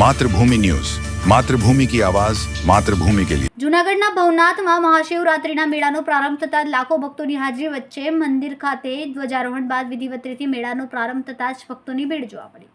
मातृभूमि न्यूज, मातृभूमि की आवाज, मातृभूमि के लिए। જૂનાગઢના ભવનાથમાં મહાશિવરાત્રિના મેળાનો પ્રારંભ થતાં લાખો ભક્તોની હાજરી વચ્ચે મંદિર ખાતે ધ્વજારોહણ બાદ વિધિવત રીતે મેળાનો પ્રારંભ થતાં જ ભક્તોની ભીડ જોવા મળી।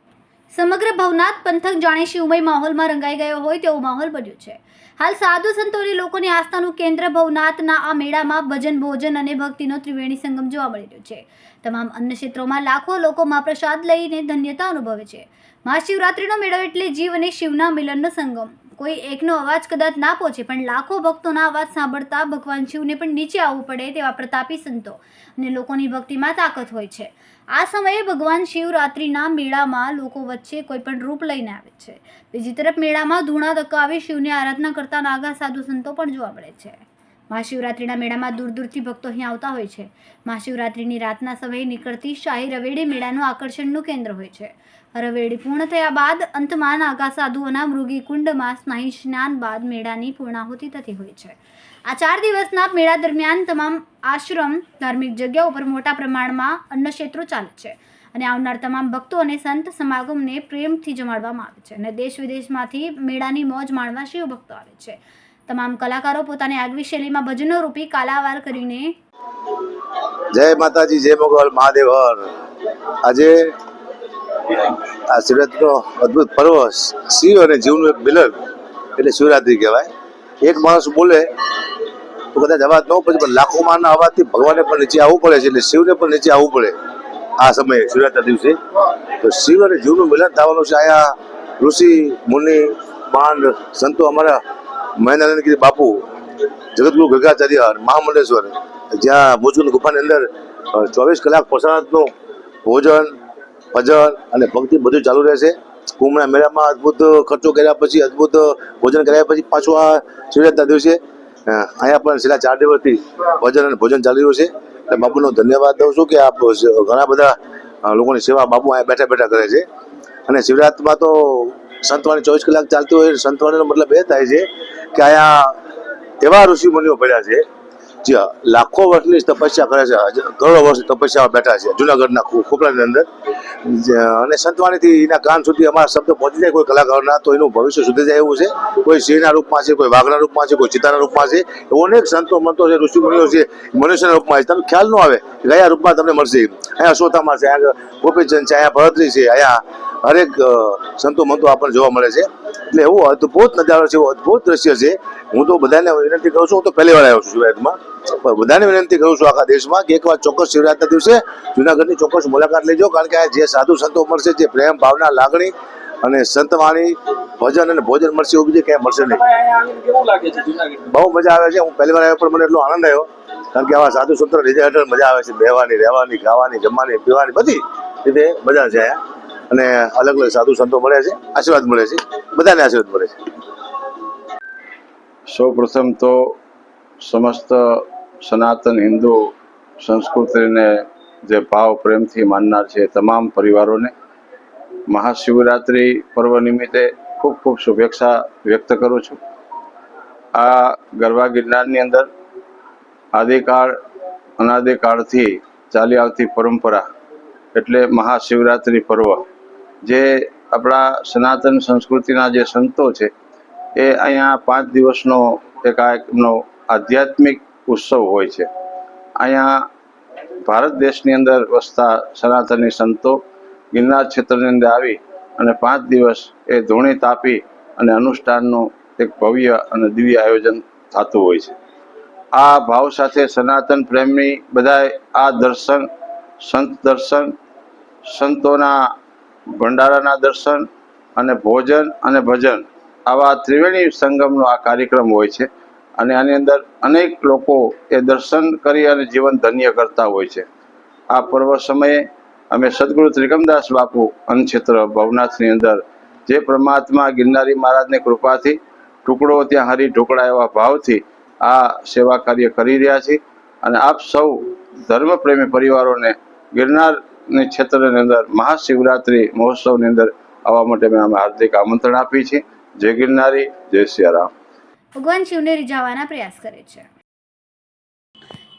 સમગ્ર ભવનાથ પંથક જાણે શિવમય માહોલમાં રંગાઈ ગયો હોય તેવો માહોલ બન્યો છે। હાલ સાધુ સંતોની લોકોની આસ્થાનું કેન્દ્ર ભવનાથના આ મેળામાં ભજન, ભોજન અને ભક્તિનો ત્રિવેણી સંગમ જોવા મળી રહ્યો છે। તમામ અન્ન ક્ષેત્રોમાં લાખો લોકો મહાપ્રસાદ લઈને ધન્યતા અનુભવે છે। મહાશિવરાત્રિનો મેળો એટલે જીવ અને શિવના મિલનનો સંગમ। કોઈ એકનો અવાજ કદાચ ના પહોંચે પણ લાખો ભક્તોના અવાજ સાંભળતા ભગવાન શિવને પણ નીચે આવવું પડે તેવા પ્રતાપી સંતો અને લોકોની ભક્તિમાં તાકાત હોય છે। આ સમયે ભગવાન શિવરાત્રિના મેળામાં લોકો વચ્ચે કોઈ પણ રૂપ લઈને આવે છે। બીજી તરફ મેળામાં ધૂણા ધક્કાવી શિવની આરાધના કરતા નાગા સાધુ સંતો પણ જોવા મળે છે। મહાશિવરાત્રિના મેળામાં દૂર દૂરથી ભક્તો અહીં આવતા હોય છે। મહાશિવરાત્રિની રાતના સમયે નીકળતી શાહી રવેડી મેળાનું આકર્ષણનું કેન્દ્ર હોય છે। રવેડી પૂર્ણ થયા બાદ અંતમાં નાગા સાધુઓના મૃગી કુંડમાં સ્નાયુ સ્નાન બાદ મેળાની પૂર્ણાહુતિ થતી હોય છે। આ 4 દિવસના મેળા દરમિયાન તમામ આશ્રમ, ધાર્મિક જગ્યાઓ પર મોટા પ્રમાણમાં અન્ન ક્ષેત્રો ચાલે છે અને આવનાર તમામ ભક્તો અને સંત સમાગમને પ્રેમથી જમાડવામાં આવે છે અને દેશ વિદેશમાંથી મેળાની મોજ માણવા શિવ ભક્તો આવે છે। તમામ કલાકારો પોતાની આગવી શૈલીમાં ભજનો રૂપી કાલાવાર કરીને જય માતાજી, જય મોગલ મહાદેવ હર। આજે આ શિવરાત્રીનો અદ્ભુત પર્વ, શિવ અને જીવનું એક મિલન એટલે શિવરાત્રી કહેવાય। એક માણસ બોલે તો કદાચ અવાજ ન પડે પણ લાખો મારના અવાજથી ભગવાનને પણ નીચે આવવું પડે છે, એટલે શિવને પણ નીચે આવવું પડે આ સમયે શિવરાત્રી દિવસે। તો શિવ અને જીવનું મિલન થવાનું છે। અહીંયા ઋષિ મુનિ માંડ સંતો અમારા મહેન્દ્રાનંદગીરી બાપુ, જગતગુરુ ગંગાચાર્ય, મહામંડલેશ્વર, જ્યાં મોજુન ગુફાની અંદર 24 કલાક પ્રસાદનું ભોજન, ભજન અને ભક્તિ બધું ચાલુ રહેશે। કુંભના મેળામાં અદ્ભુત ખર્ચો કર્યા પછી, અદ્ભુત ભોજન કર્યા પછી પાછું આ શિવરાત્રિના દિવસે અહીંયા પણ છેલ્લા 4 દિવસથી ભજન અને ભોજન ચાલી રહ્યું છે। એટલે બાપુનો ધન્યવાદ દઉં છું કે આપ ઘણા બધા લોકોની સેવા બાપુ અહીંયા બેઠા બેઠા કરે છે। અને શિવરાત્રિમાં તો સંતવાણી 24 કલાક ચાલતી હોય। સંતવાણીનો મતલબ એ થાય છે કે અહીંયા એવા ઋષિ મુનિઓ પડ્યા છે જે લાખો વર્ષની તપસ્યા કરે છે, કરોડો વર્ષની તપસ્યા બેઠા છે જુનાગઢના ખોપરાની અંદર। અને સંતવાણીથી એના કાન સુધી અમારા શબ્દ પહોંચી જાય કોઈ કલાકારોના, તો એનું ભવિષ્ય સુધરી જાય એવું છે। કોઈ સિંહના રૂપમાં છે, કોઈ વાઘના રૂપમાં છે, કોઈ ચિત્તાના રૂપમાં છે, એવો અનેક સંતો મંતો છે, ઋષિ મુનિઓ છે, મનુષ્યના રૂપમાં છે। તમને ખ્યાલ ન આવે કયા રૂપમાં તમને મળશે। અહીંયા અશ્વત્થામા છે, અહીંયા ગોપીચંદ છે, અહીંયા ભરતરી છે, અહીંયા હરેક સંતો મંતો આપણને જોવા મળે છે। એટલે એવો અદ્ભુત નજારો છે, એવો અદ્ભુત દ્રશ્ય છે। હું તો બધાને વિનંતી કરું છું, હું તો પહેલી વાર આવ્યો છું શિવરાત્રિમાં, પણ બધાને વિનંતી કરું છું આખા દેશમાં કે એકવાર ચોક્કસ શિવરાત્રિના દિવસે જુનાગઢની ચોક્કસ મુલાકાત લેજો। કારણ કે આ જે સાધુ સંતો મળશે, જે પ્રેમ ભાવના, લાગણી અને સંતવાણી, ભજન અને ભોજન મળશે એવું બીજે ક્યાંય મળશે નહીં। બહુ મજા આવે છે। હું પહેલી વાર આવ્યો પણ મને એટલો આનંદ આવ્યો, કારણ કે આવા સાધુ સંતો લીધે હેઠળ મજા આવે છે। બેહવાની, રહેવાની, ખાવાની, જમવાની, પીવાની બધી રીતે મજા છે અહીંયા। અને અલગ અલગ સાધુ સંતો મળે છે, આશીર્વાદ મળે છે, બધાને આશીર્વાદ મળે છે। સૌ પ્રથમ તો સમસ્ત સનાતન હિન્દુ સંસ્કૃતિને જે ભાવ પ્રેમથી માનનાર છે તમામ પરિવારોને મહાશિવરાત્રિ પર્વ નિમિત્તે ખૂબ ખૂબ શુભેચ્છા વ્યક્ત કરું છું। આ ગરબા ગિરનારની અંદર આદિકાળ અનાદિકાળથી ચાલી આવતી પરંપરા એટલે મહાશિવરાત્રિ પર્વ, જે આપણા સનાતન સંસ્કૃતિના જે સંતો છે એ અહીંયા 5 દિવસનો એમનો આધ્યાત્મિક ઉત્સવ હોય છે। અહીંયા ભારત દેશની અંદર વસતા સનાતની સંતો ગિરનાર ક્ષેત્રની અંદર આવી અને 5 દિવસ એ ધૂણી તાપી અને અનુષ્ઠાનનું એક ભવ્ય અને દિવ્ય આયોજન થતું હોય છે। આ ભાવ સાથે સનાતન પ્રેમની બધાય આ દર્શન, સંત દર્શન, સંતોના ભંડારાના દર્શન અને ભોજન અને ભજન, આવા ત્રિવેણી સંગમનો આ કાર્યક્રમ હોય છે। અને આની અંદર અનેક લોકો એ દર્શન કરી અને જીવન ધન્ય કરતા હોય છે। આ પર્વ સમયે અમે સદગુરુ ત્રિકમદાસ બાપુ અન્નક્ષેત્ર ભવનાથની અંદર જે પરમાત્મા ગિરનારી મહારાજની કૃપાથી ટુકડો ત્યાં હરી ઢોકળા એવા ભાવથી આ સેવા કાર્ય કરી રહ્યા છીએ। અને આપ સૌ ધર્મપ્રેમી પરિવારોને ગિરનારની ક્ષેત્રની અંદર મહાશિવરાત્રિ મહોત્સવની અંદર આવવા માટે અમે હાર્દિક આમંત્રણ આપીએ છીએ। જય ગિરનારી, જય સિયારામ। ભગવાન શિવને રીઝાવવાના પ્રયાસ કરે છે।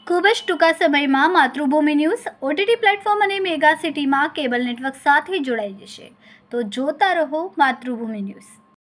ખૂબ જ ટૂંકા સમયમાં માતૃભૂમિ ન્યૂઝ OTT પ્લેટફોર્મ અને મેગા સિટીમાં કેબલ નેટવર્ક સાથે જોડાઈ જશે. તો જોતા રહો માતૃભૂમિ ન્યૂઝ.